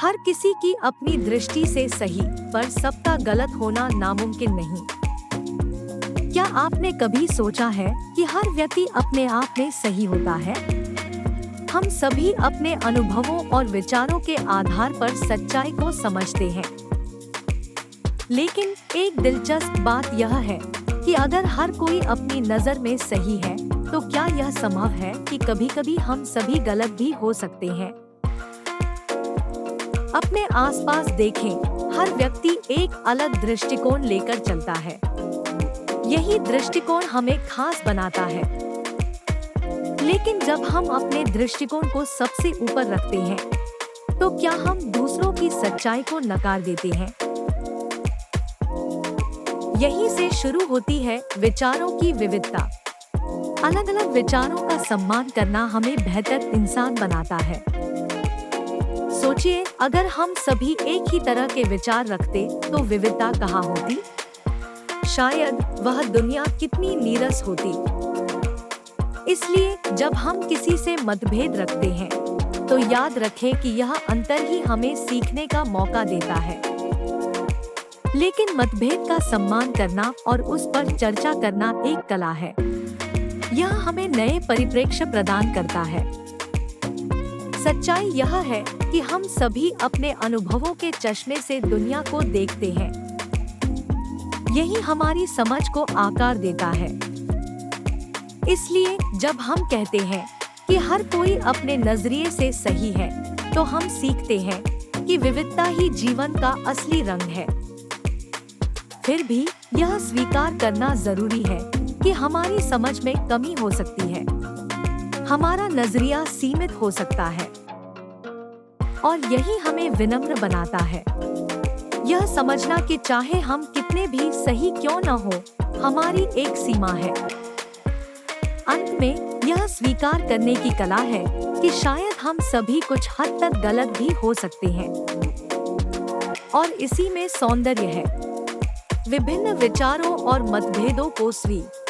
हर किसी की अपनी दृष्टि से सही, पर सबका गलत होना नामुमकिन नहीं। क्या आपने कभी सोचा है कि हर व्यक्ति अपने आप में सही होता है? हम सभी अपने अनुभवों और विचारों के आधार पर सच्चाई को समझते हैं। लेकिन एक दिलचस्प बात यह है कि अगर हर कोई अपनी नज़र में सही है, तो क्या यह संभव है कि कभी-कभी हम सभी गलत भी हो सकते हैं? अपने आसपास देखें, हर व्यक्ति एक अलग दृष्टिकोण लेकर चलता है। यही दृष्टिकोण हमें खास बनाता है। लेकिन जब हम अपने दृष्टिकोण को सबसे ऊपर रखते हैं, तो क्या हम दूसरों की सच्चाई को नकार देते हैं? यहीं से शुरू होती है विचारों की विविधता। अलग-अलग विचारों का सम्मान करना हमें बेहतर इंसान बनाता है। सोचिए, अगर हम सभी एक ही तरह के विचार रखते, तो विविधता कहाँ होती? शायद वह दुनिया कितनी नीरस होती। इसलिए जब हम किसी से मतभेद रखते हैं, तो याद रखें कि यह अंतर ही हमें सीखने का मौका देता है। लेकिन मतभेद का सम्मान करना और उस पर चर्चा करना एक कला है। यह हमें नए परिप्रेक्ष्य प्रदान करता है। सच्चाई यह है कि हम सभी अपने अनुभवों के चश्मे से दुनिया को देखते हैं। यही हमारी समझ को आकार देता है। इसलिए जब हम कहते हैं कि हर कोई अपने नजरिए से सही है, तो हम सीखते हैं कि विविधता ही जीवन का असली रंग है। फिर भी यह स्वीकार करना जरूरी है कि हमारी समझ में कमी हो सकती है। हमारा नजरिया सीमित हो सकता है, और यही हमें विनम्र बनाता है। यह समझना कि चाहे हम कितने भी सही क्यों न हो, हमारी एक सीमा है। अंत में यह स्वीकार करने की कला है कि शायद हम सभी कुछ हद तक गलत भी हो सकते हैं, और इसी में सौंदर्य है। विभिन्न विचारों और मतभेदों को स्वीकार